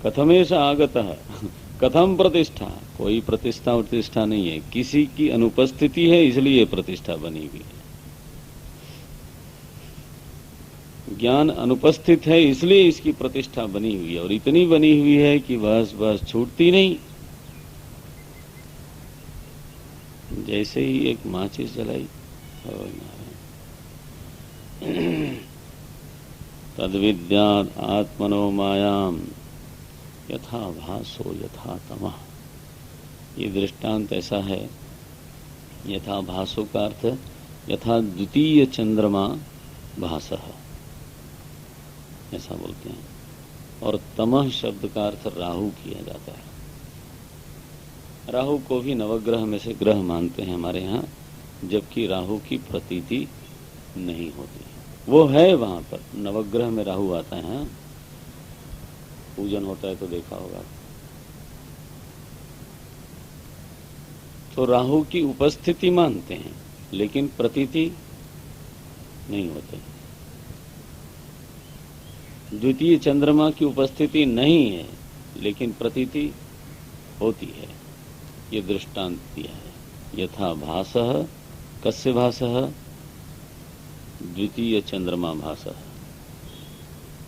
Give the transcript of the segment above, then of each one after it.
कथमेश आगतः, कथम प्रतिष्ठा, कोई प्रतिष्ठा नहीं है, किसी की अनुपस्थिति है इसलिए प्रतिष्ठा बनी हुई है। ज्ञान अनुपस्थित है इसलिए इसकी प्रतिष्ठा बनी हुई है, और इतनी बनी हुई है कि बस छूटती नहीं। जैसे ही एक माचिस जलाई, तद्विद्यात् आत्मनो मायाम यथा भासो यथा तमः। ये दृष्टांत ऐसा है, यथा भासो का अर्थ यथा द्वितीय चंद्रमा भासः, ऐसा बोलते हैं। और तमः शब्द का अर्थ राहु किया जाता है। राहु को भी नवग्रह में से ग्रह मानते हैं हमारे यहाँ, जबकि राहु की प्रतीति नहीं होती। वो है वहां पर, नवग्रह में राहु आता है, पूजन होता है तो देखा होगा। तो राहु की उपस्थिति मानते हैं लेकिन प्रतीति नहीं होते। द्वितीय चंद्रमा की उपस्थिति नहीं है लेकिन प्रतीति होती है। ये दृष्टांत दिया है। यथा भासः, कस्य भासः, द्वितीय चंद्रमा भासः।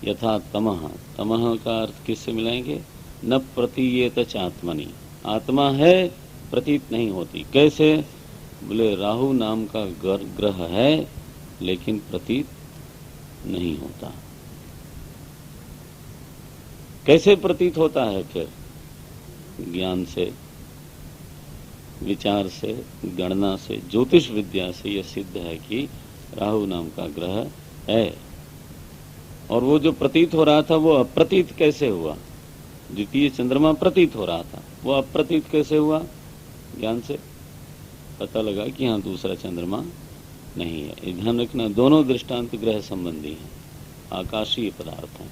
यथा तमः, तमः का अर्थ किससे मिलाएंगे, न प्रतीयेत चात्मनि, आत्मा है प्रतीत नहीं होती। कैसे, बोले राहु नाम का ग्रह है लेकिन प्रतीत नहीं होता। कैसे प्रतीत होता है फिर, ज्ञान से, विचार से, गणना से, ज्योतिष विद्या से यह सिद्ध है कि राहु नाम का ग्रह है। और वो जो प्रतीत हो रहा था वो अप्रतीत कैसे हुआ। द्वितीय चंद्रमा प्रतीत हो रहा था, वो अप्रतीत कैसे हुआ, ज्ञान से पता लगा कि यहाँ दूसरा चंद्रमा नहीं है। ध्यान रखना, दोनों दृष्टांत ग्रह संबंधी हैं, आकाशीय पदार्थ हैं।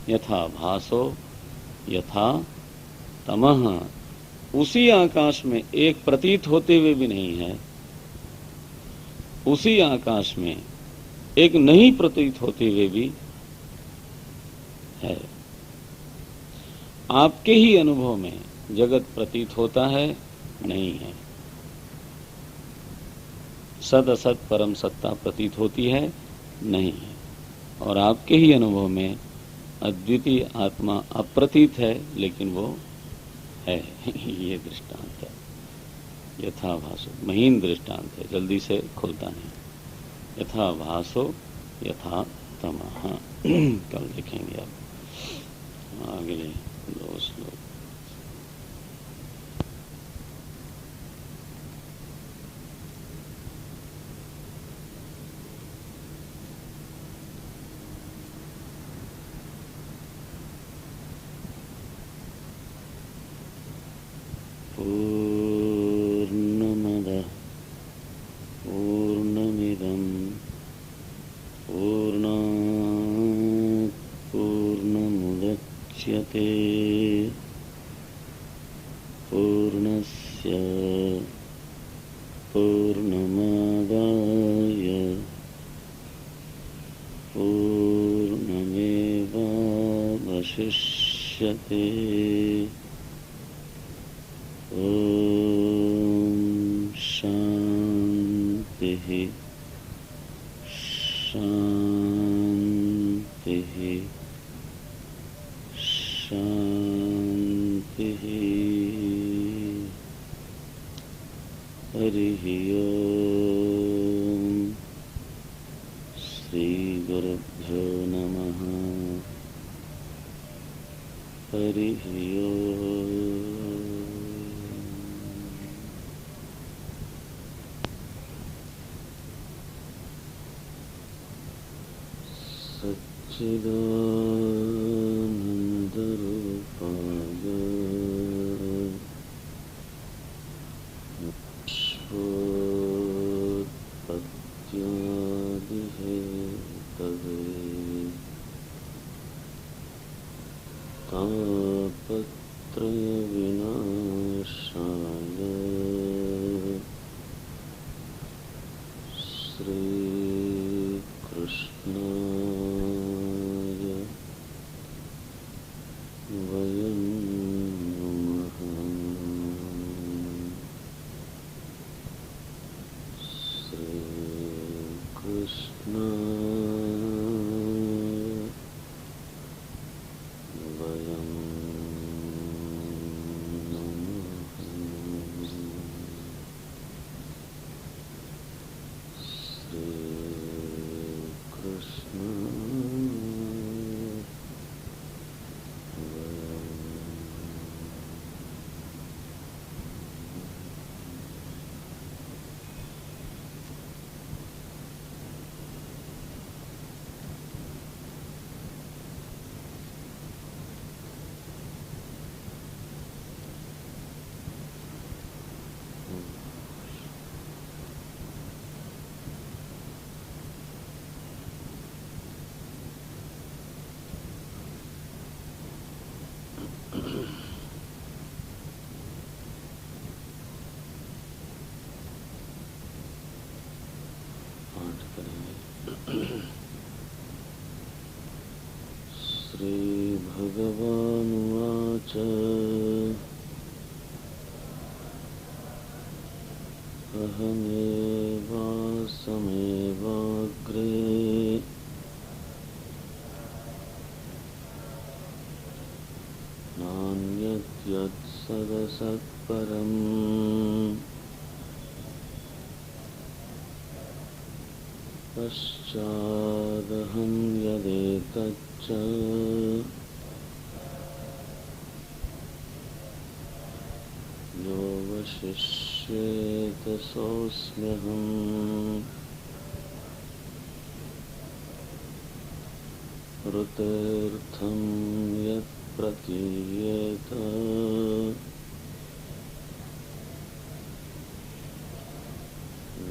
यथा भासो यथा तमः, उसी आकाश में एक प्रतीत होते हुए भी नहीं है, उसी आकाश में एक नहीं प्रतीत होते हुए भी है। आपके ही अनुभव में जगत प्रतीत होता है, नहीं है। सद असत परम सत्ता प्रतीत होती है, नहीं है। और आपके ही अनुभव में अद्वितीय आत्मा अप्रतीत है लेकिन वो है। ये दृष्टांत है, यथा भासो, महीन दृष्टांत है, जल्दी से खुलता नहीं। यथा भासो यथा तमः। कल देखेंगे आप अगले 2 श्लोक। पूर्णमदः पूर्णमिदं पूर्णात् पूर्णमुदच्यते पूर्णस्य पूर्णमादाय पूर्णमेवावशिष्यते। ओम शांति शांति शांति। हरि ओम। श्री गुरुभ्यो नमः। हरि ओम। सच्चिदानन्दरूपाय विश्वोत्पत्त्यादिहेतवे तापत्रयविनाशाय श्रीकृष्णाय वयं श्रीकृष्ण श्रीभगवानुवाच अहमेवासमेवाग्रे नान्यद्यत्सदसत्परम् पश्चादहं यदेतच्च योऽवशिष्येत सोऽस्म्यहम् ऋतेऽर्थं यत्प्रतीयेत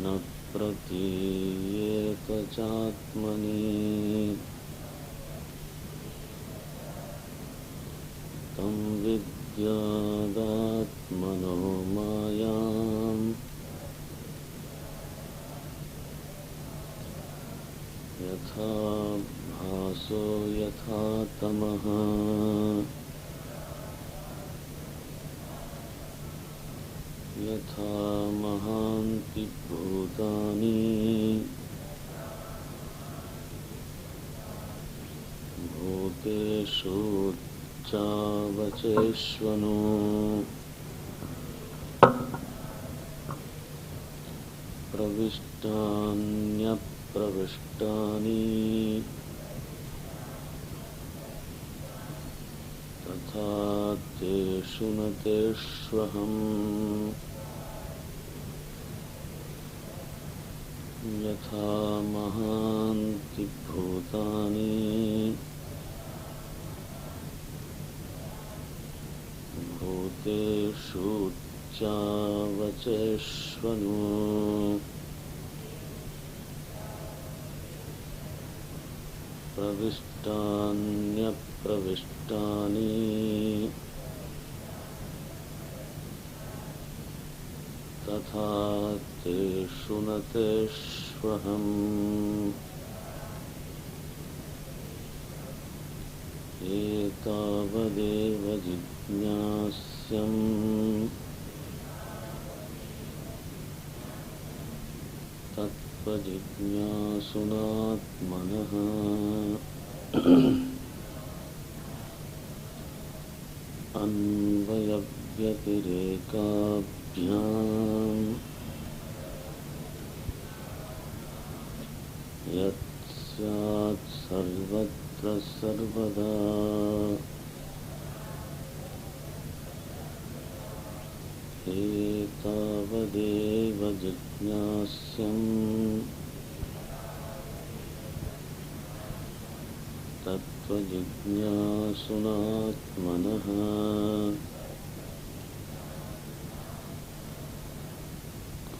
न प्रतीयेत चात्मनि तं विद्यादात्मनो मायाम् यथा भासो यथा तमः यथा महान्ति भूतानि भूतेषु चावचेष्वनु प्रविष्टान्यप्रविष्टानि तथा तेषु न तेष्वहम् यथा महान्ति भूतानि भूतेषु चावचेष्वनु प्रविष्टान्यप्रविष्टानि तथा तेषु न तेष्वहम् एतावदेव जिज्ञास्यम् तत्त्वजिज्ञासुनात्मनः अन्वयव्यतिरेकाभ्याम् यत् स्यात् सर्वत्र सर्वदा एतावदेव जिज्ञास्यम् तत्त्वजिज्ञासुनात्मनः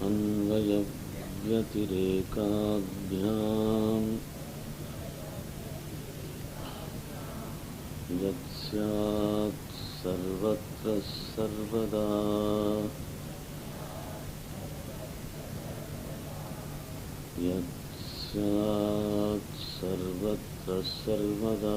अन्वयव्यतिरेकाभ्याम् यत् स्यात् सर्वत्र सर्वदा यत् स्यात् सर्वत्र सर्वदा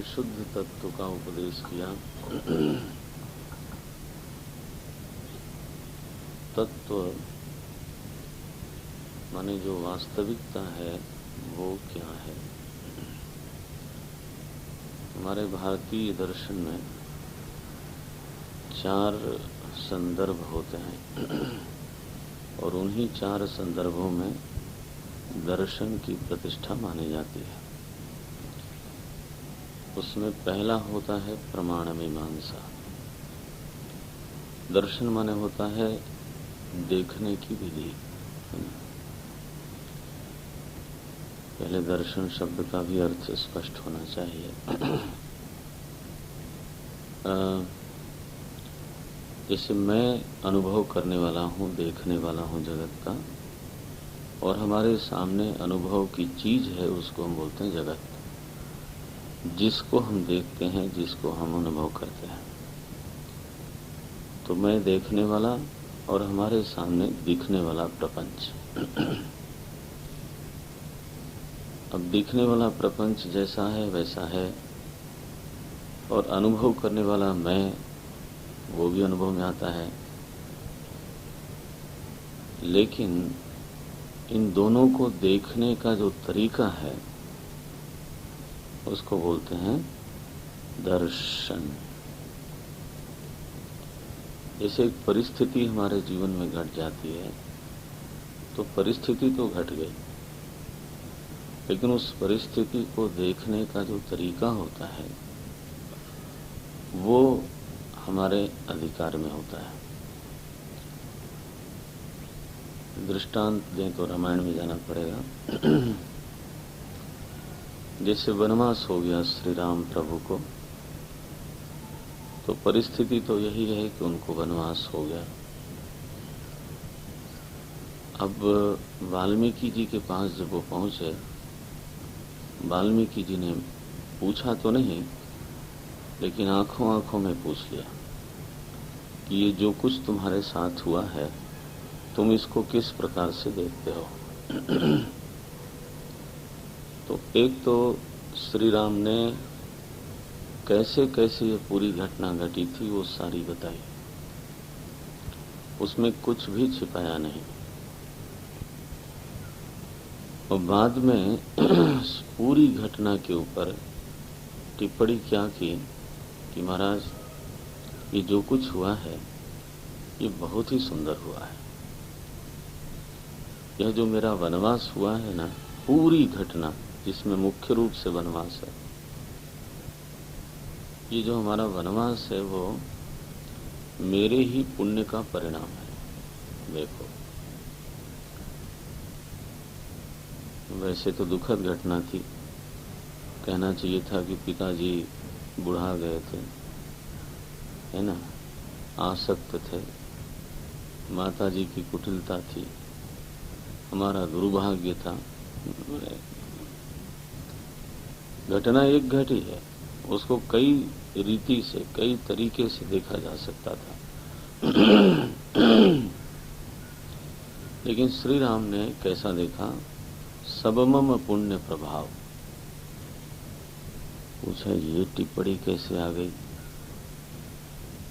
विशुद्ध तत्व का उपदेश किया। तत्व माने जो वास्तविकता है वो क्या है। हमारे भारतीय दर्शन में 4 संदर्भ होते हैं और उन्हीं 4 संदर्भों में दर्शन की प्रतिष्ठा मानी जाती है। उसमें पहला होता है प्रमाण मीमांसा। दर्शन माने होता है देखने की विधि। पहले दर्शन शब्द का भी अर्थ स्पष्ट होना चाहिए। जैसे मैं अनुभव करने वाला हूँ, देखने वाला हूँ जगत का, और हमारे सामने अनुभव की चीज है उसको हम बोलते हैं जगत। जिसको हम देखते हैं, जिसको हम अनुभव करते हैं। तो मैं देखने वाला और हमारे सामने दिखने वाला प्रपंच। अब दिखने वाला प्रपंच जैसा है वैसा है, और अनुभव करने वाला मैं, वो भी अनुभव में आता है। लेकिन इन दोनों को देखने का जो तरीका है उसको बोलते हैं दर्शन। जैसे एक परिस्थिति हमारे जीवन में घट जाती है तो परिस्थिति तो घट गई, लेकिन उस परिस्थिति को देखने का जो तरीका होता है वो हमारे अधिकार में होता है। दृष्टांत दें तो रामायण में जाना पड़ेगा। जैसे वनवास हो गया श्री राम प्रभु को, तो परिस्थिति तो यही है कि उनको वनवास हो गया। अब वाल्मीकि जी के पास जब वो पहुंचे, वाल्मीकि जी ने पूछा तो नहीं, लेकिन आंखों आंखों में पूछ लिया कि ये जो कुछ तुम्हारे साथ हुआ है तुम इसको किस प्रकार से देखते हो। तो एक तो श्री राम ने कैसे कैसे ये पूरी घटना घटी थी वो सारी बताई, उसमें कुछ भी छिपाया नहीं। और बाद में पूरी घटना के ऊपर टिप्पणी क्या की कि महाराज ये जो कुछ हुआ है ये बहुत ही सुंदर हुआ है। यह जो मेरा वनवास हुआ है ना, पूरी घटना जिसमें मुख्य रूप से वनवास है, ये जो हमारा वनवास है वो मेरे ही पुण्य का परिणाम है। देखो, वैसे तो दुखद घटना थी, कहना चाहिए था कि पिताजी बुढ़ा गए थे, है ना, आसक्त थे, माताजी की कुटिलता थी, हमारा दुर्भाग्य था। घटना एक घटी है, उसको कई रीति से, कई तरीके से देखा जा सकता था। लेकिन श्री राम ने कैसा देखा, सबमम पुण्य प्रभाव। पूछा ये टिप्पणी कैसे आ गई,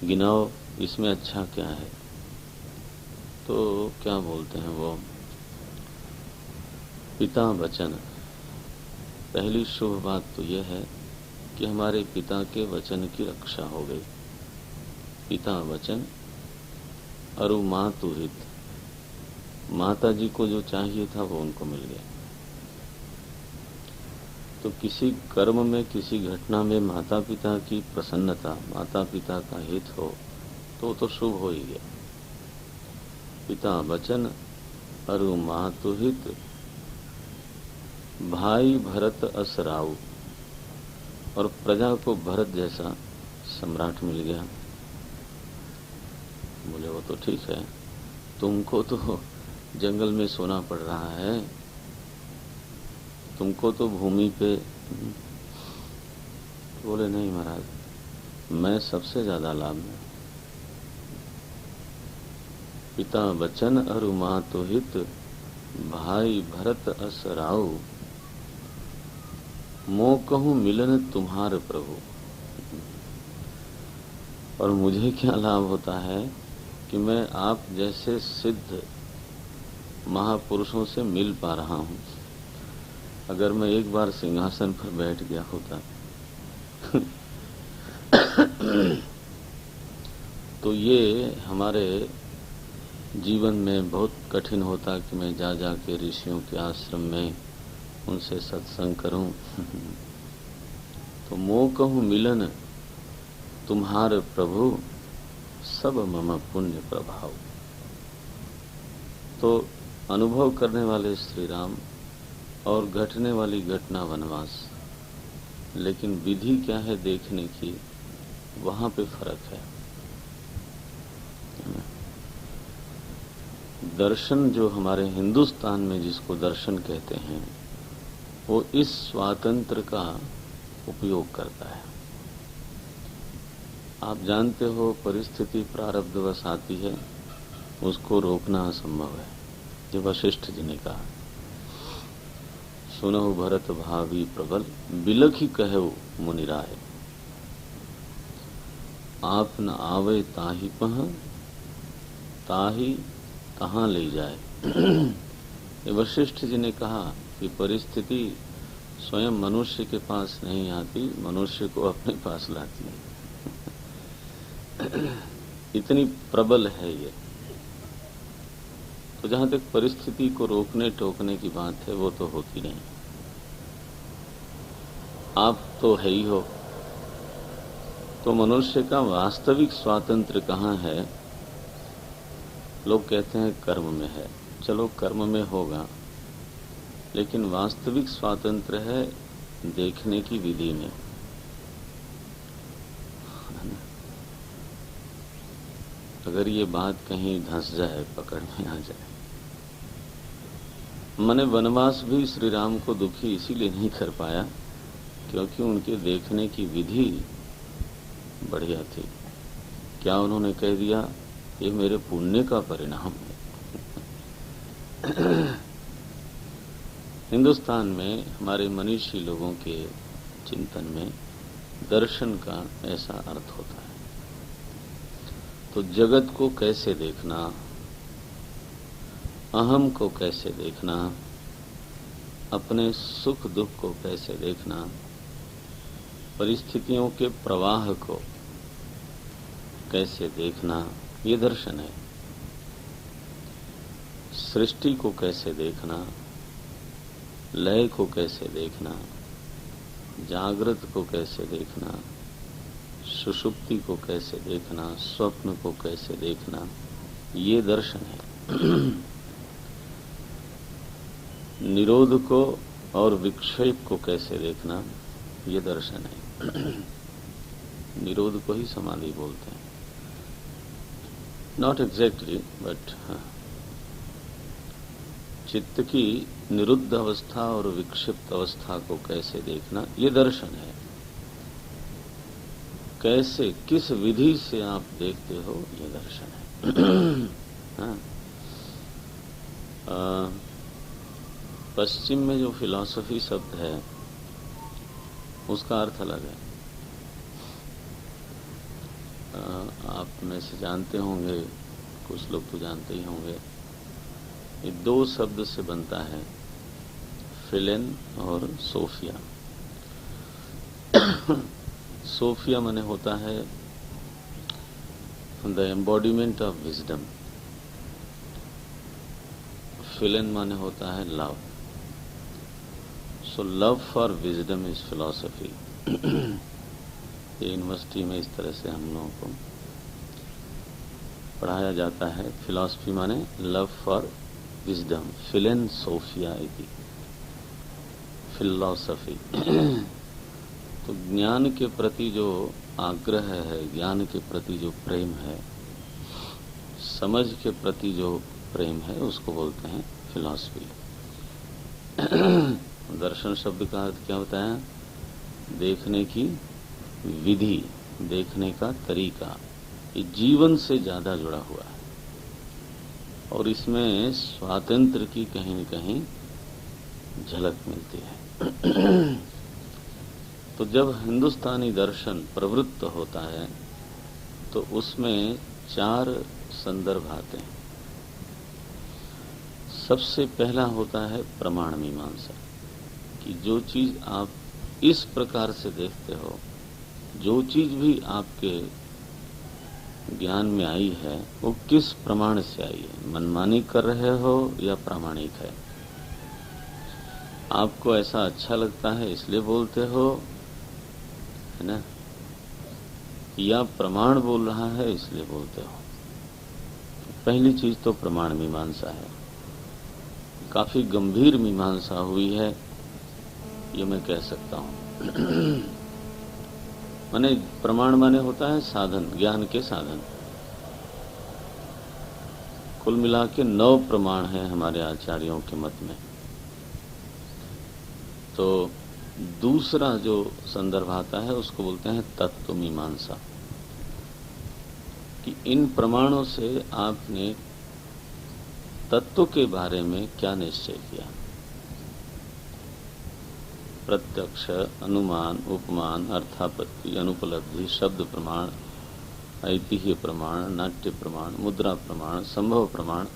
गिनाओ इसमें अच्छा क्या है। तो क्या बोलते हैं वो, पिता वचन। पहली शुभ बात तो यह है कि हमारे पिता के वचन की रक्षा हो गई। पिता वचन और मातु हित, माता जी को जो चाहिए था वो उनको मिल गया। तो किसी कर्म में, किसी घटना में माता पिता की प्रसन्नता, माता पिता का हित हो तो शुभ हो ही गया। पिता वचन और मातु हित, भाई भरत अस राऊ, और प्रजा को भरत जैसा सम्राट मिल गया। बोले वो तो ठीक है, तुमको तो जंगल में सोना पड़ रहा है, तुमको तो भूमि पे। बोले नहीं महाराज, मैं सबसे ज्यादा लाभ में। पिता वचन और मातु हित, भाई भरत अस राऊ। मोह कहूँ मिलन तुम्हारे प्रभु। और मुझे क्या लाभ होता है कि मैं आप जैसे सिद्ध महापुरुषों से मिल पा रहा हूँ। अगर मैं एक बार सिंहासन पर बैठ गया होता तो ये हमारे जीवन में बहुत कठिन होता कि मैं जा जा के ऋषियों के आश्रम में उनसे सत्संग करूं। तो मोह कहूँ मिलन तुम्हारे प्रभु, सब मम पुण्य प्रभाव। तो अनुभव करने वाले श्री राम और घटने वाली घटना वनवास, लेकिन विधि क्या है देखने की, वहां पे फर्क है। दर्शन जो हमारे हिंदुस्तान में जिसको दर्शन कहते हैं, वो इस स्वातंत्र का उपयोग करता है। आप जानते हो परिस्थिति प्रारब्धवश आती है, उसको रोकना असंभव है। ये वशिष्ठ जी ने कहा, सुनहु भरत भावी प्रबल, बिलखि कहु मुनि राय, आप न आवे ताहि पह, ताहि तहां ले जाए। ये वशिष्ठ जी ने कहा कि परिस्थिति स्वयं मनुष्य के पास नहीं आती, मनुष्य को अपने पास लाती है। इतनी प्रबल है ये। तो जहां तक परिस्थिति को रोकने टोकने की बात है, वो तो होती नहीं। आप तो है ही हो। तो मनुष्य का वास्तविक स्वातंत्र कहाँ है? लोग कहते हैं कर्म में है। चलो कर्म में होगा, लेकिन वास्तविक स्वातंत्र है देखने की विधि में। अगर ये बात कहीं धंस जाए, पकड़ में आ जाए। मैंने वनवास भी श्री राम को दुखी इसीलिए नहीं कर पाया क्योंकि उनके देखने की विधि बढ़िया थी। क्या उन्होंने कह दिया, ये मेरे पुण्य का परिणाम है। हिंदुस्तान में हमारे मनीषी लोगों के चिंतन में दर्शन का ऐसा अर्थ होता है। तो जगत को कैसे देखना, अहम को कैसे देखना, अपने सुख दुख को कैसे देखना, परिस्थितियों के प्रवाह को कैसे देखना, ये दर्शन है। सृष्टि को कैसे देखना, लय को कैसे देखना, जागृत को कैसे देखना, सुषुप्ति को कैसे देखना, स्वप्न को कैसे देखना, ये दर्शन है। निरोध को और विक्षेप को कैसे देखना, ये दर्शन है। निरोध को ही समाधि बोलते हैं। नॉट एग्जैक्टली, बट चित्त की निरुद्ध अवस्था और विक्षिप्त अवस्था को कैसे देखना, ये दर्शन है। कैसे, किस विधि से आप देखते हो, ये दर्शन है। हाँ। पश्चिम में जो फिलॉसफी शब्द है, उसका अर्थ अलग है। आप में से जानते होंगे, कुछ लोग तो जानते ही होंगे, ये दो शब्द से बनता है, फिलेन और सोफिया। सोफिया माने होता है द एम्बॉडीमेंट ऑफ विजडम, फिलेन माने होता है love. So love for wisdom is philosophy. ये यूनिवर्सिटी में इस तरह से हम लोगों को पढ़ाया जाता है। फिलॉसफी माने लव फॉर विजडम, फिलेन सोफिया इति फिलॉसफी। तो ज्ञान के प्रति जो आग्रह है, ज्ञान के प्रति जो प्रेम है, समझ के प्रति जो प्रेम है, उसको बोलते हैं फिलॉसफी। दर्शन शब्द का अर्थ क्या होता है? देखने की विधि, देखने का तरीका। ये जीवन से ज्यादा जुड़ा हुआ है और इसमें स्वातंत्र की कहीं न कहीं झलक मिलती है। तो जब हिंदुस्तानी दर्शन प्रवृत्त होता है तो उसमें 4 संदर्भ आते हैं। सबसे पहला होता है प्रमाण मीमांसा, कि जो चीज आप इस प्रकार से देखते हो, जो चीज भी आपके ज्ञान में आई है वो किस प्रमाण से आई है, मनमानी कर रहे हो या प्रामाणिक है। आपको ऐसा अच्छा लगता है इसलिए बोलते हो, है ना, या प्रमाण बोल रहा है इसलिए बोलते हो। पहली चीज तो प्रमाण मीमांसा है। काफी गंभीर मीमांसा हुई है, ये मैं कह सकता हूं। माने प्रमाण माने होता है साधन, ज्ञान के साधन। कुल मिला के 9 प्रमाण हैं हमारे आचार्यों के मत में। तो दूसरा जो संदर्भ आता है उसको बोलते हैं तत्व मीमांसा, कि इन प्रमाणों से आपने तत्व के बारे में क्या निश्चय किया। प्रत्यक्ष, अनुमान, उपमान, अर्थापत्ति, अनुपलब्धि, शब्द प्रमाण, ऐतिह्य प्रमाण, नाट्य प्रमाण, मुद्रा प्रमाण, संभव प्रमाण,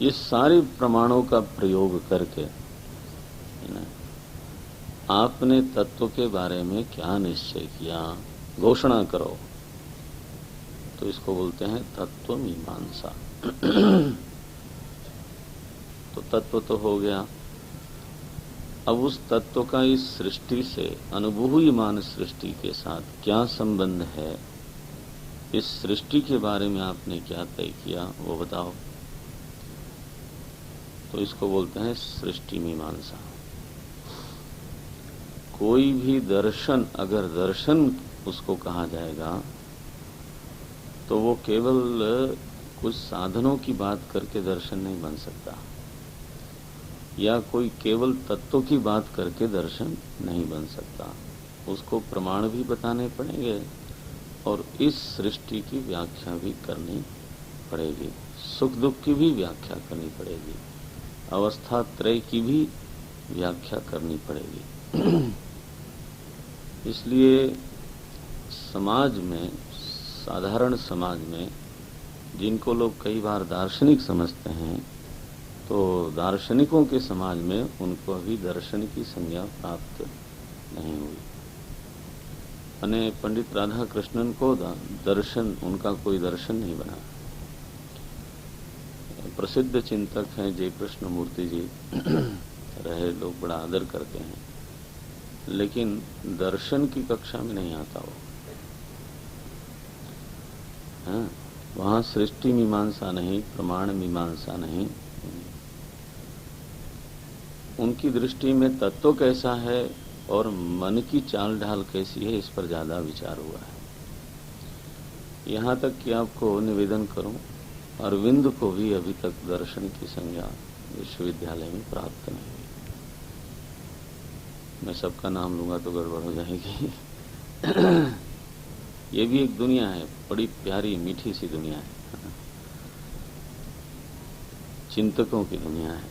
ये सारे प्रमाणों का प्रयोग करके आपने तत्व के बारे में क्या निश्चय किया, घोषणा करो। तो इसको बोलते हैं तत्व मीमांसा। तो तत्व तो हो गया। अब उस तत्व का इस सृष्टि से, अनुभूयमान सृष्टि के साथ क्या संबंध है, इस सृष्टि के बारे में आपने क्या तय किया वो बताओ। तो इसको बोलते हैं सृष्टि मीमांसा। कोई भी दर्शन, अगर दर्शन उसको कहा जाएगा तो वो केवल कुछ साधनों की बात करके दर्शन नहीं बन सकता, या कोई केवल तत्व की बात करके दर्शन नहीं बन सकता। उसको प्रमाण भी बताने पड़ेंगे और इस सृष्टि की व्याख्या भी करनी पड़ेगी, सुख दुख की भी व्याख्या करनी पड़ेगी, अवस्था त्रय की भी व्याख्या करनी पड़ेगी। इसलिए समाज में, साधारण समाज में, जिनको लोग कई बार दार्शनिक समझते हैं, तो दार्शनिकों के समाज में उनको अभी दर्शन की संज्ञा प्राप्त नहीं हुई। यानी पंडित राधा कृष्णन को दर्शन, उनका कोई दर्शन नहीं बना। प्रसिद्ध चिंतक हैं जय कृष्ण मूर्ति जी रहे, लोग बड़ा आदर करते हैं, लेकिन दर्शन की कक्षा में नहीं आता वो। हाँ, वहां सृष्टि मीमांसा नहीं, प्रमाण मीमांसा नहीं, उनकी दृष्टि में तत्व कैसा है और मन की चाल ढाल कैसी है, इस पर ज्यादा विचार हुआ है। यहां तक कि आपको निवेदन करूं, अरविंद को भी अभी तक दर्शन की संज्ञा विश्वविद्यालय में प्राप्त नहीं हुई। मैं सबका नाम लूंगा तो गड़बड़ हो जाएगी। ये भी एक दुनिया है, बड़ी प्यारी मीठी सी दुनिया है, चिंतकों की दुनिया है।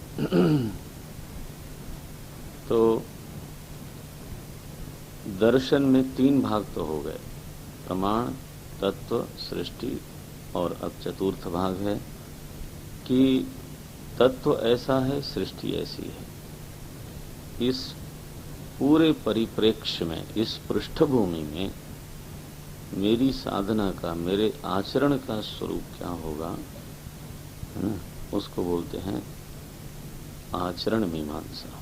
तो दर्शन में 3 भाग तो हो गए, प्रमाण, तत्व, सृष्टि, और अब चतुर्थ भाग है कि तत्व ऐसा है, सृष्टि ऐसी है। इस पूरे परिप्रेक्ष्य में, इस पृष्ठभूमि में मेरी साधना का, मेरे आचरण का स्वरूप क्या होगा, है ना, उसको बोलते हैं आचरण मीमांसा।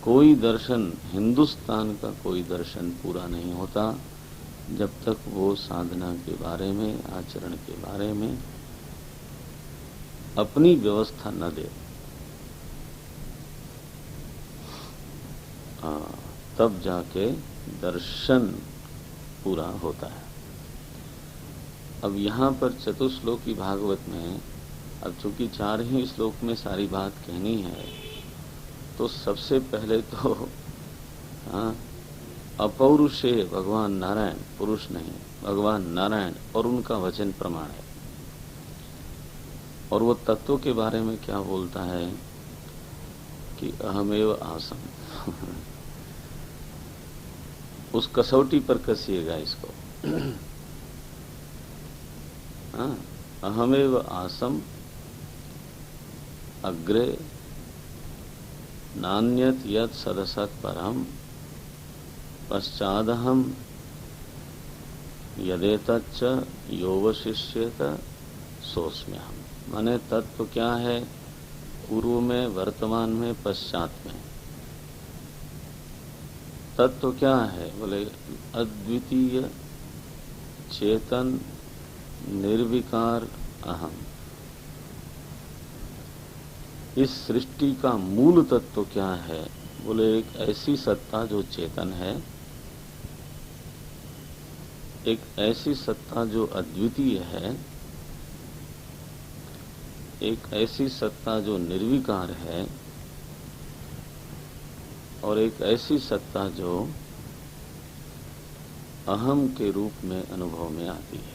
कोई दर्शन, हिंदुस्तान का कोई दर्शन पूरा नहीं होता जब तक वो साधना के बारे में, आचरण के बारे में अपनी व्यवस्था न दे। तब जाके दर्शन पूरा होता है। अब यहाँ पर चतुश्लोकी भागवत में, अब चूंकि 4 ही श्लोक में सारी बात कहनी है, तो सबसे पहले तो अपौरुषे भगवान नारायण, पुरुष नहीं, भगवान नारायण और उनका वचन प्रमाण है। और वो तत्व के बारे में क्या बोलता है कि अहमेव आसम। उस कसौटी पर कसिएगा इसको। हाँ, अहमेव आसम अग्रे नान्यत यत् सदसत् परम पश्चादहम यदेतच्च योवशिष्येत सोऽस्म्यहम्। माने तत्व क्या है? पूर्व में, वर्तमान में, पश्चात में। तत्व क्या है? बोले अद्वितीय चेतन निर्विकार अहम। इस सृष्टि का मूल तत्व क्या है? बोले एक ऐसी सत्ता जो चेतन है, एक ऐसी सत्ता जो अद्वितीय है, एक ऐसी सत्ता जो निर्विकार है, और एक ऐसी सत्ता जो अहम के रूप में अनुभव में आती है।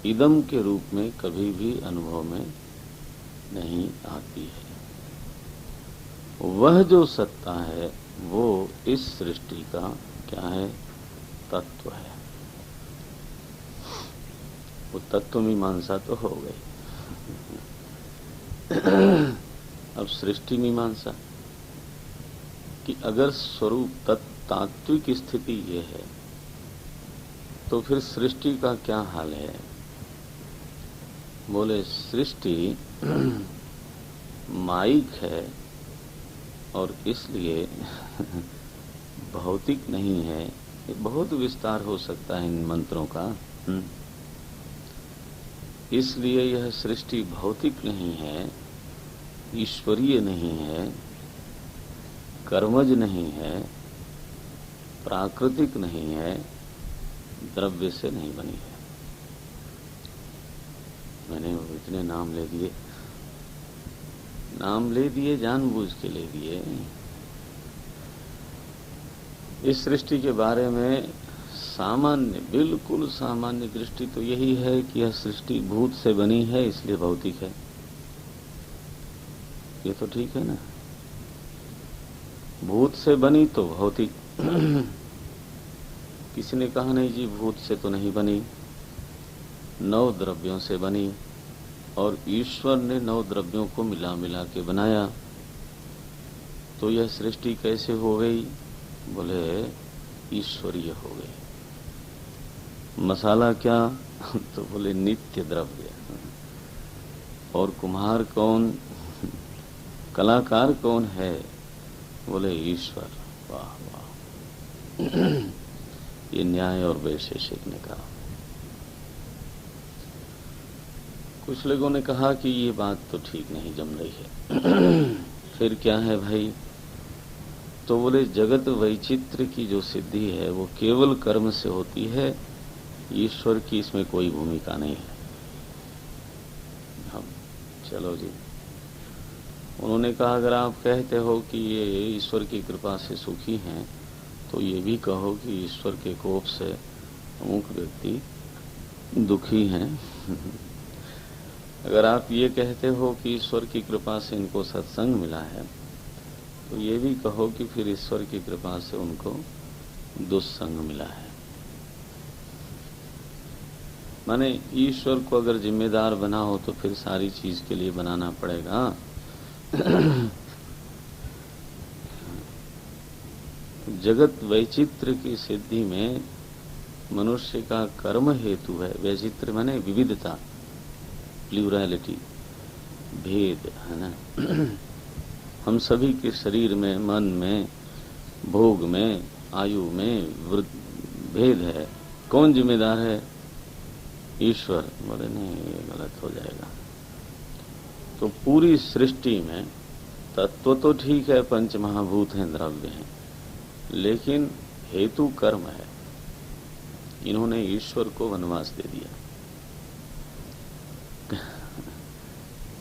इदम के रूप में कभी भी अनुभव में नहीं आती है। वह जो सत्ता है वो इस सृष्टि का क्या है? तत्व है। वो तत्व मीमांसा तो हो गई। अब सृष्टि मीमांसा कि अगर स्वरूप तात्विक स्थिति ये है तो फिर सृष्टि का क्या हाल है? बोले सृष्टि माइक है और इसलिए भौतिक नहीं है। ये बहुत विस्तार हो सकता है इन मंत्रों का। इसलिए यह सृष्टि भौतिक नहीं है, ईश्वरीय नहीं है, कर्मज नहीं है, प्राकृतिक नहीं है, द्रव्य से नहीं बनी है। मैंने इतने नाम ले दिए, जानबूझ के ले दिए। इस सृष्टि के बारे में सामान्य, बिल्कुल सामान्य दृष्टि तो यही है कि यह सृष्टि भूत से बनी है, इसलिए भौतिक है। ये तो ठीक है ना? भूत से बनी तो भौतिक। किसी ने कहा नहीं जी भूत से तो नहीं बनी, 9 द्रव्यों से बनी, और ईश्वर ने 9 द्रव्यों को मिला मिला के बनाया, तो यह सृष्टि कैसे हो गई? बोले ईश्वरीय हो गई। मसाला क्या? तो बोले नित्य द्रव्य। और कुम्हार कौन? कलाकार कौन है? बोले ईश्वर। वाह वाह। ये न्याय और वैशेषिक ने कहा। कुछ लोगों ने कहा कि ये बात तो ठीक नहीं जम रही है। फिर क्या है भाई? तो बोले जगत वैचित्र की जो सिद्धि है वो केवल कर्म से होती है, ईश्वर की इसमें कोई भूमिका नहीं है। हम चलो जी। उन्होंने कहा अगर आप कहते हो कि ये ईश्वर की कृपा से सुखी हैं तो ये भी कहो कि ईश्वर के कोप से अमुक व्यक्ति दुखी हैं। अगर आप ये कहते हो कि ईश्वर की कृपा से इनको सत्संग मिला है तो ये भी कहो कि फिर ईश्वर की कृपा से उनको दुस्संग मिला है। माने ईश्वर को अगर जिम्मेदार बना हो तो फिर सारी चीज के लिए बनाना पड़ेगा। जगत वैचित्र की सिद्धि में मनुष्य का कर्म हेतु है। वैचित्र माने विविधता, प्लूरैलिटी, भेद है ना। हम सभी के शरीर में, मन में, भोग में, आयु में भेद है। कौन जिम्मेदार है? ईश्वर। बोले नहीं, ये गलत हो जाएगा। तो पूरी सृष्टि में तत्व तो ठीक है, पंच महाभूत हैं, द्रव्य हैं, लेकिन हेतु कर्म है। इन्होंने ईश्वर को वनवास दे दिया।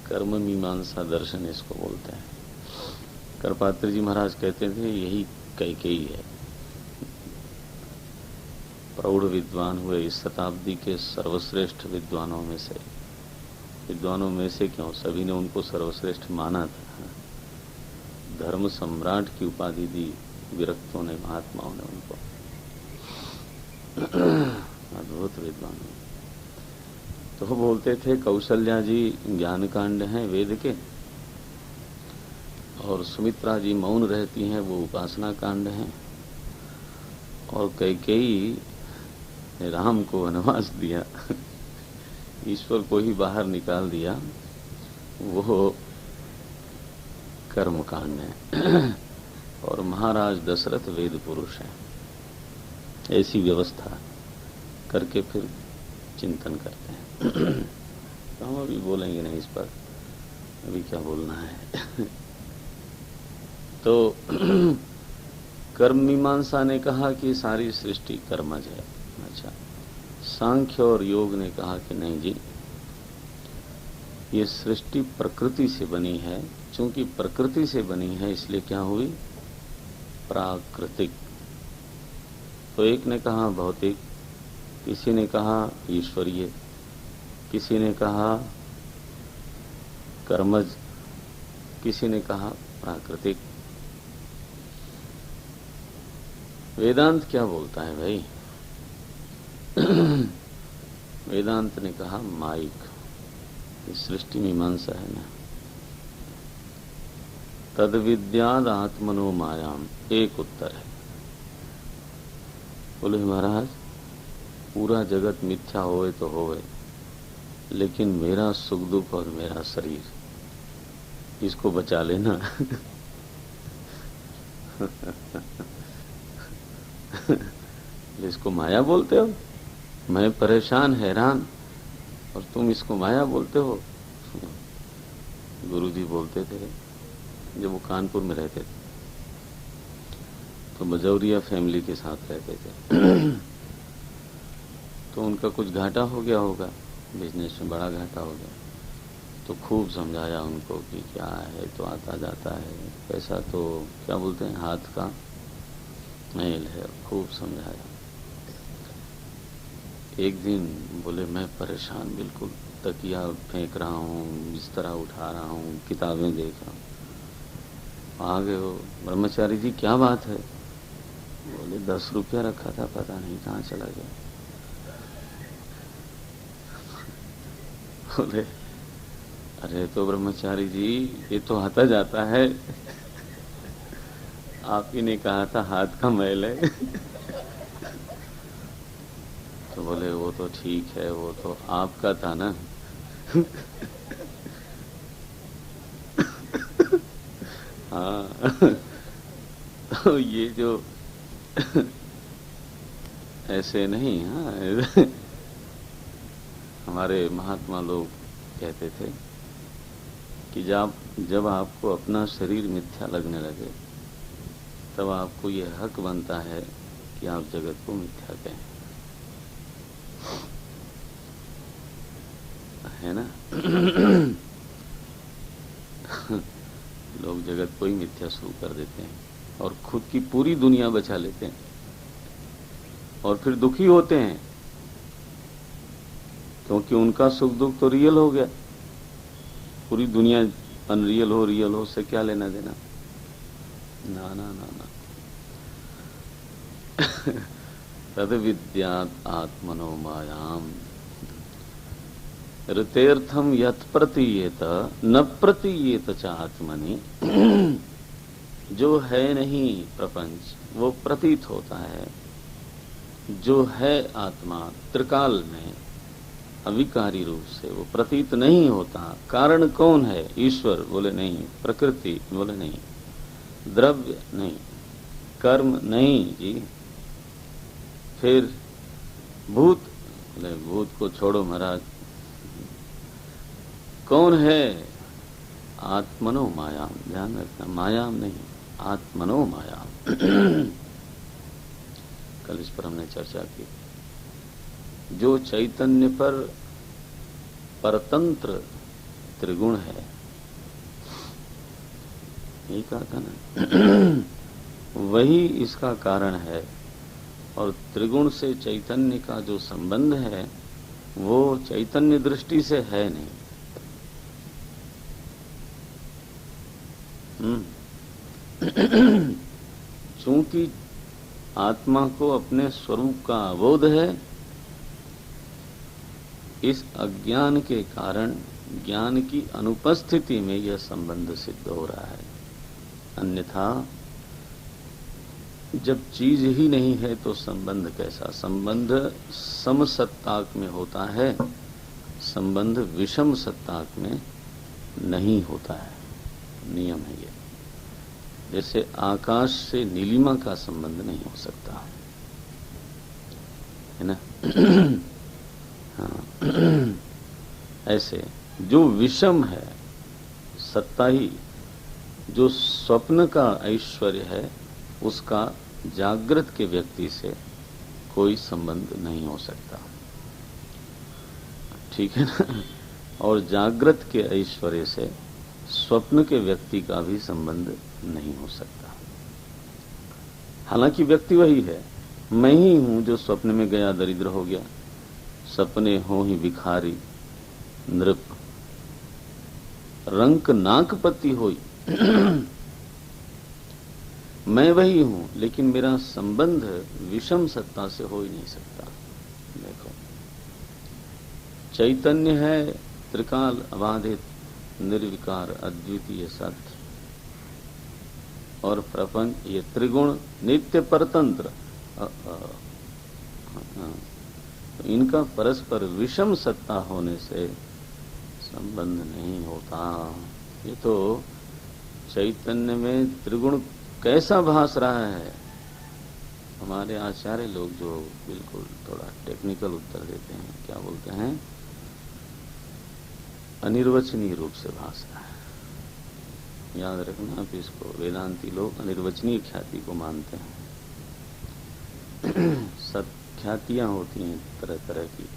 कर्म मीमांसा दर्शन इसको बोलते हैं। करपात्र जी महाराज कहते थे यही कैकेयी है। प्रौढ़ विद्वान हुए इस शताब्दी के सर्वश्रेष्ठ विद्वानों में से विद्वानों में से क्यों, सभी ने उनको सर्वश्रेष्ठ माना था। धर्म सम्राट की उपाधि दी विरक्तों ने, महात्माओं ने उनको। अद्भुत विद्वान। तो वो बोलते थे कौशल्या जी ज्ञान कांड हैं वेद के, और सुमित्रा जी मौन रहती हैं वो उपासना कांड हैं, और कैकेयी ने राम को वनवास दिया, ईश्वर को ही बाहर निकाल दिया, वो कर्म कांड है। और महाराज दशरथ वेद पुरुष हैं। ऐसी व्यवस्था करके फिर चिंतन करते हैं। तो हम अभी बोलेंगे नहीं इस पर, अभी क्या बोलना है। तो कर्म मीमांसा ने कहा कि सारी सृष्टि कर्मज है। अच्छा, सांख्य और योग ने कहा कि नहीं जी, ये सृष्टि प्रकृति से बनी है, चूंकि प्रकृति से बनी है इसलिए क्या हुई, प्राकृतिक। तो एक ने कहा भौतिक, किसी ने कहा ईश्वरीय, किसी ने कहा कर्मज, किसी ने कहा प्राकृतिक। वेदांत क्या बोलता है भाई? वेदांत ने कहा माइक, सृष्टि मीमांसा है ना। तद विद्याद आत्मनो मायाम, एक उत्तर है। बोले महाराज पूरा जगत मिथ्या होए तो होए, लेकिन मेरा सुख दुख और मेरा शरीर, इसको बचा लेना। इसको माया बोलते हो? मैं परेशान हैरान और तुम इसको माया बोलते हो? गुरुजी बोलते थे जब वो कानपुर में रहते थे, तो बजौरिया फैमिली के साथ रहते थे। तो उनका कुछ घाटा हो गया होगा, बिजनेस में बड़ा घाटा हो गया, तो खूब समझाया उनको कि क्या है, तो आता जाता है, पैसा तो क्या बोलते हैं हाथ का मैल है, खूब समझाया। एक दिन बोले मैं परेशान, बिल्कुल तकिया फेंक रहा हूँ, बिस्तर उठा रहा हूँ, किताबें देख रहा हूँ। आ गए वो ब्रह्मचारी जी, क्या बात है? बोले 10 रुपया रखा था, पता नहीं कहाँ चला गया। बोले अरे तो ब्रह्मचारी जी ये तो आता जाता है, आप ही ने कहा था हाथ का मैल है। तो बोले वो तो ठीक है, वो तो आपका था ना। हाँ। तो ये जो ऐसे नहीं, हाँ, हमारे महात्मा लोग कहते थे कि जब आपको अपना शरीर मिथ्या लगने लगे, तब आपको ये हक बनता है कि आप जगत को मिथ्या कहें, है ना। लोग जगत को ही मिथ्या शुरू कर देते हैं और खुद की पूरी दुनिया बचा लेते हैं, और फिर दुखी होते हैं क्योंकि उनका सुख दुख तो रियल हो गया। पूरी दुनिया अनरियल हो, रियल हो, उससे क्या लेना देना। ना ना ना ना। तद विद्यात् आत्मनो मायाम ऋतेर्थम यत् प्रतीयेत न प्रतीयेत च आत्मनि। जो है नहीं प्रपंच वो प्रतीत होता है, जो है आत्मा त्रिकाल में अविकारी रूप से वो प्रतीत नहीं होता। कारण कौन है? ईश्वर? बोले नहीं। प्रकृति? बोले नहीं। द्रव्य? नहीं। कर्म? नहीं जी। फिर भूत? बोले भूत को छोड़ो महाराज, कौन है? आत्मनो मायाम। ध्यान रखना, मायाम नहीं, आत्मनो मायाम। कल इस पर हमने चर्चा की। जो चैतन्य पर परतंत्र त्रिगुण है, यही कहा था ना, वही इसका कारण है। और त्रिगुण से चैतन्य का जो संबंध है वो चैतन्य दृष्टि से है नहीं, चूंकि आत्मा को अपने स्वरूप का अबोध है, इस अज्ञान के कारण ज्ञान की अनुपस्थिति में यह संबंध सिद्ध हो रहा है। अन्यथा जब चीज ही नहीं है तो संबंध कैसा? संबंध समसत्ताक में होता है, संबंध विषम सत्ताक में नहीं होता है। नियम है ये। जैसे आकाश से नीलिमा का संबंध नहीं हो सकता है ना। हाँ। ऐसे जो विषम है सत्ता ही, जो स्वप्न का ऐश्वर्य है, उसका जागृत के व्यक्ति से कोई संबंध नहीं हो सकता, ठीक है ना। और जागृत के ऐश्वर्य से स्वप्न के व्यक्ति का भी संबंध नहीं हो सकता। हालांकि व्यक्ति वही है, मैं ही हूं जो स्वप्न में गया दरिद्र हो गया, सपने हो ही भिखारी नृप, रंक नाकपति होई। मैं वही हूं, लेकिन मेरा संबंध विषम सत्ता से हो ही नहीं सकता। देखो, चैतन्य है त्रिकाल अबाधित निर्विकार अद्वितीय सत्य, और प्रपंच ये त्रिगुण नित्य परतंत्र। तो इनका परस्पर विषम सत्ता होने से संबंध नहीं होता। ये तो चैतन्य में त्रिगुण कैसा भास रहा है। हमारे आचार्य लोग जो बिल्कुल थोड़ा टेक्निकल उत्तर देते हैं, क्या बोलते हैं? अनिर्वचनीय रूप से भास रहा है। याद रखना आप इसको। वेदांती लोग अनिर्वचनीय ख्याति को मानते हैं। सत्ख्यातियां होती हैं तरह तरह की,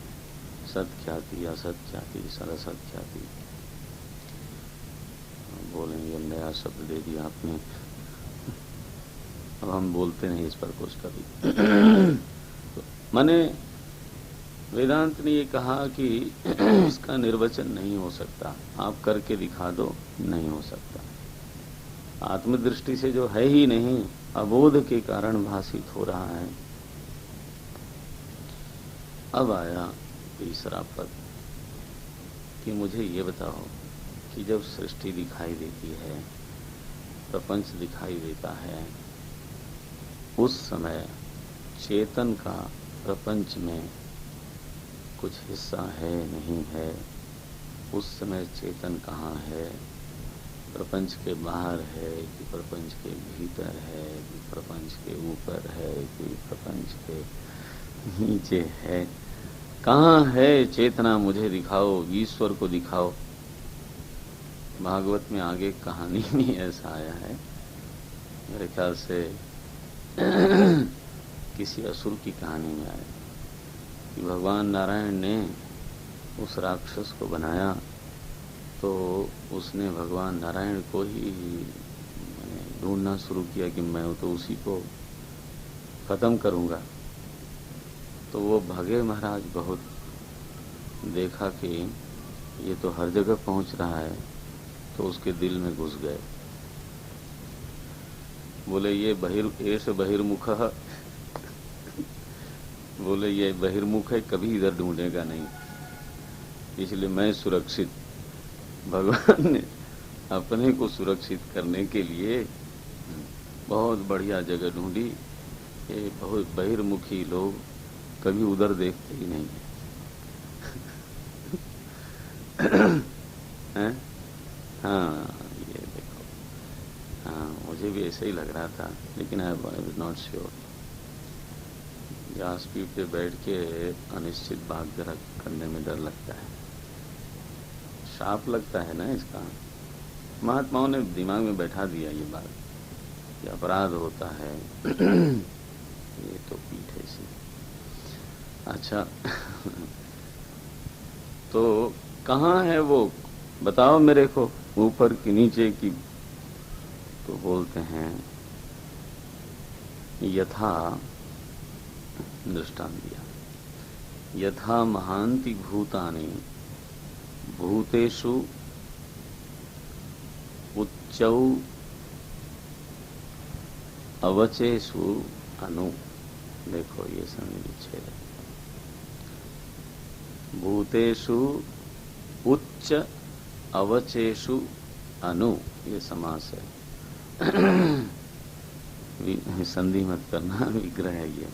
सत्ख्याति, असत्ख्याति, सरसत ख्याति। बोलेंगे नया शब्द दे दिया आपने, अब हम बोलते नहीं इस पर कुछ कभी। तो माने वेदांत ने ये कहा कि इसका निर्वचन नहीं हो सकता, आप करके दिखा दो, नहीं हो सकता। आत्मदृष्टि से जो है ही नहीं, अबोध के कारण भाषित हो रहा है। अब आया तीसरा पद कि मुझे ये बताओ कि जब सृष्टि दिखाई देती है, प्रपंच दिखाई देता है, उस समय चेतन का प्रपंच में कुछ हिस्सा है नहीं है? उस समय चेतन कहाँ है? प्रपंच के बाहर है कि प्रपंच के भीतर है, कि प्रपंच के ऊपर है, कि प्रपंच के नीचे है? कहाँ है चेतना? मुझे दिखाओ, ईश्वर को दिखाओ। भागवत में आगे कहानी में ऐसा आया है, मेरे ख्याल से किसी असुर की कहानी में आया कि भगवान नारायण ने उस राक्षस को बनाया, तो उसने भगवान नारायण को ही ढूंढना शुरू किया कि मैं तो उसी को खत्म करूंगा। तो वो भगे महाराज बहुत, देखा कि ये तो हर जगह पहुंच रहा है, तो उसके दिल में घुस गए। बोले ये बहिर्मुख है, बोले ये बहिर्मुख है, कभी इधर ढूंढेगा नहीं, इसलिए मैं सुरक्षित। भगवान ने अपने को सुरक्षित करने के लिए बहुत बढ़िया जगह ढूंढी। ये बहुत बहिर्मुखी लोग कभी उधर देखते ही नहीं है। हाँ, ये देखो, हाँ मुझे भी ऐसे ही लग रहा था, लेकिन आई वाज नॉट श्योर। व्यासपीठ पे बैठ के अनिश्चित बात जरा करने में डर लगता है, शाप लगता है ना इसका। महात्माओं ने दिमाग में बैठा दिया ये बात कि अपराध होता है। ये तो पीठ है इसी। अच्छा तो कहाँ है वो बताओ मेरे को, ऊपर की नीचे की? तो बोलते हैं यथा, दृष्टांत दिया, यथा महांति भूतानि भूतेषु उच्चौ अवचेषु अनु, देखो ये संधि विच्छेद है। भूतेषु उच्च अवचेषु अनु, ये समास है। संधि मत करना, विग्रह है ये।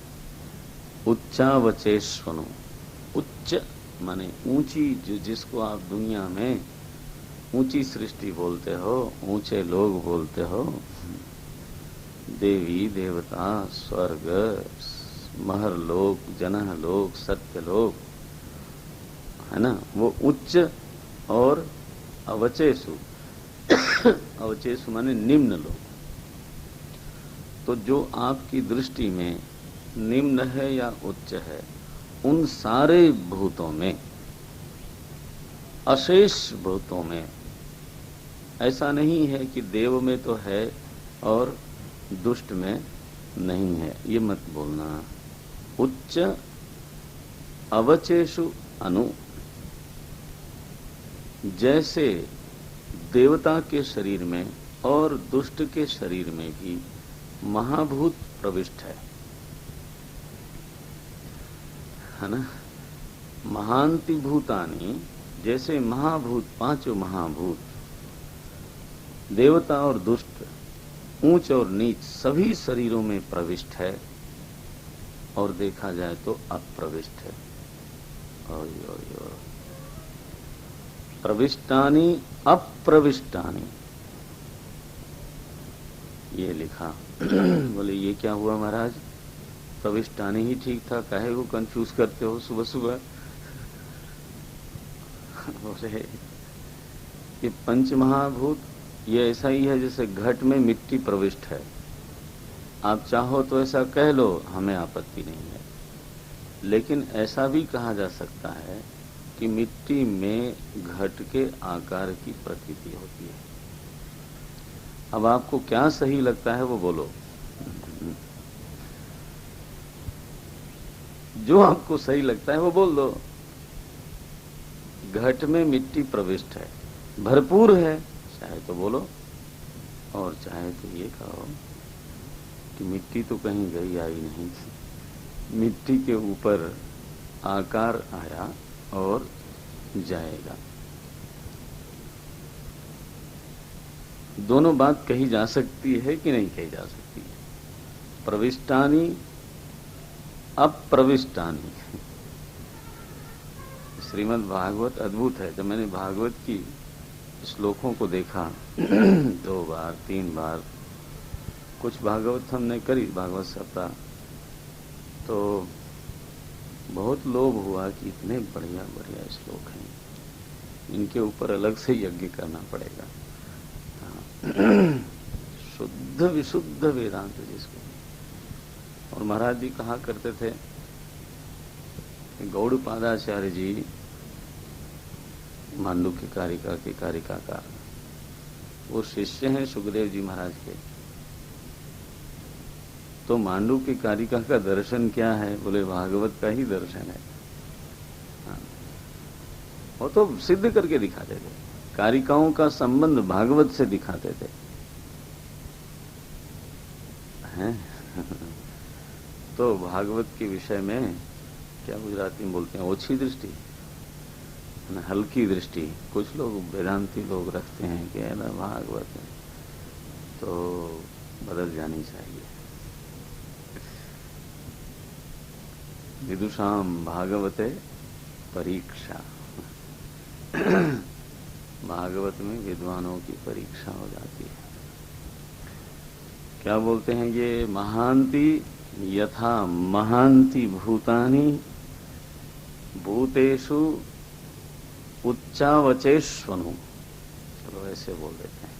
उच्चावचेष्वनु, उच्च माने ऊंची, जो जिसको आप दुनिया में ऊंची सृष्टि बोलते हो, ऊंचे लोग बोलते हो, देवी देवता, स्वर्ग, महरलोक, जनहलोक, सत्यलोक, है ना, वो उच्च। और अवचेषु, अवचेषु माने निम्न लोग। तो जो आपकी दृष्टि में निम्न है या उच्च है, उन सारे भूतों में, अशेष भूतों में, ऐसा नहीं है कि देव में तो है और दुष्ट में नहीं है, ये मत बोलना। उच्च अवचेषु अनु, जैसे देवता के शरीर में और दुष्ट के शरीर में भी महाभूत प्रविष्ट है ना। महांति भूतानि, जैसे महाभूत, पांचों महाभूत, देवता और दुष्ट, ऊंच और नीच सभी शरीरों में प्रविष्ट है, और देखा जाए तो अप्रविष्ट है। प्रविष्टानि अप्रविष्टानि, ये लिखा। बोले ये क्या हुआ महाराज, प्रविष्टानि ही ठीक था, काहे को कंफ्यूज करते हो सुबह सुबह। बोले ये पंच महाभूत ये ऐसा ही है जैसे घट में मिट्टी प्रविष्ट है। आप चाहो तो ऐसा कह लो, हमें आपत्ति नहीं है, लेकिन ऐसा भी कहा जा सकता है कि मिट्टी में घट के आकार की प्रकृति होती है। अब आपको क्या सही लगता है वो बोलो। जो आपको सही लगता है वो बोल दो। घट में मिट्टी प्रविष्ट है, भरपूर है, चाहे तो बोलो, और चाहे तो ये कहो कि मिट्टी तो कहीं गई आई नहीं थी, मिट्टी के ऊपर आकार आया और जाएगा। दोनों बात कही जा सकती है कि नहीं कही जा सकती है। प्रविष्टानि अप्रविष्टानि। श्रीमद् भागवत अद्भुत है। जब मैंने भागवत की श्लोकों को देखा 2 बार 3 बार, कुछ भागवत हमने करी, भागवत सप्ताह, तो बहुत लोभ हुआ कि इतने बढ़िया बढ़िया श्लोक हैं, इनके ऊपर अलग से यज्ञ करना पड़ेगा। शुद्ध विशुद्ध वेदांत जिसको। और महाराज जी कहा करते थे, गौड़पादाचार्य जी मांडुक्य कारिका के कारिकाकार, वो शिष्य हैं सुखदेव जी महाराज के। तो मांडुक्य कारिका का दर्शन क्या है, बोले भागवत का ही दर्शन है। हाँ। वो तो सिद्ध करके दिखाते थे, कारिकाओं का संबंध भागवत से दिखाते थे। हैं? तो भागवत के विषय में क्या गुजराती में बोलते हैं, ओछी दृष्टि, हल्की दृष्टि। कुछ लोग वेदांती लोग रखते हैं कि है ना भागवत है तो बदल जानी चाहिए। विदुषाम भागवते परीक्षा। भागवत में विद्वानों की परीक्षा हो जाती है। क्या बोलते हैं ये, महांति यथा महांति भूतानि भूतेषु उच्चावचेष्वनु। चलो ऐसे बोल देते हैं,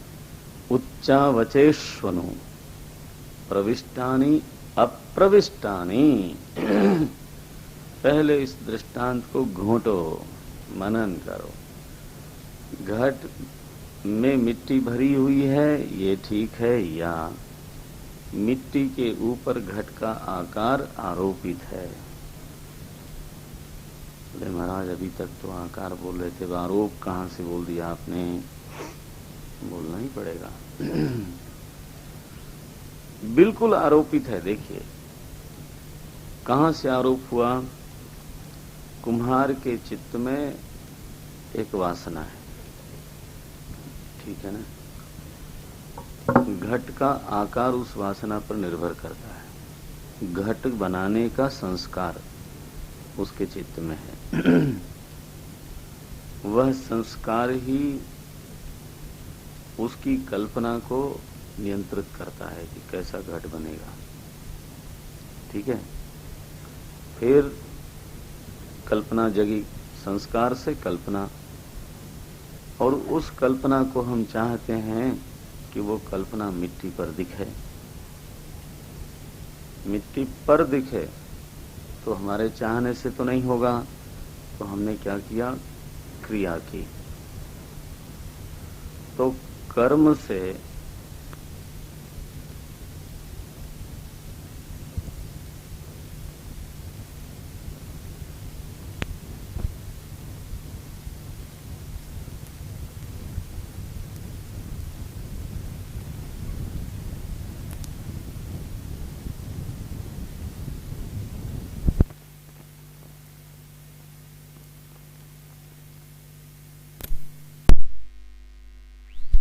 उच्चावचेष्वनु प्रविष्टानि अप्रविष्टानि। पहले इस दृष्टांत को घोंटो, मनन करो। घट में मिट्टी भरी हुई है ये ठीक है, या मिट्टी के ऊपर घट का आकार आरोपित है। बोले महाराज अभी तक तो आकार बोल रहे थे, आरोप कहाँ से बोल दिया आपने, बोलना ही पड़ेगा। बिल्कुल आरोपित है। देखिए कहां से आरोप हुआ? कुम्हार के चित्त में एक वासना है, ठीक है ना। घट का आकार उस वासना पर निर्भर करता है। घट बनाने का संस्कार उसके चित्त में है। वह संस्कार ही उसकी कल्पना को नियंत्रित करता है कि कैसा घट बनेगा, ठीक है। फिर कल्पना जगी, संस्कार से कल्पना, और उस कल्पना को हम चाहते हैं कि वो कल्पना मिट्टी पर दिखे। मिट्टी पर दिखे तो हमारे चाहने से तो नहीं होगा, तो हमने क्या किया? क्रिया की। तो कर्म से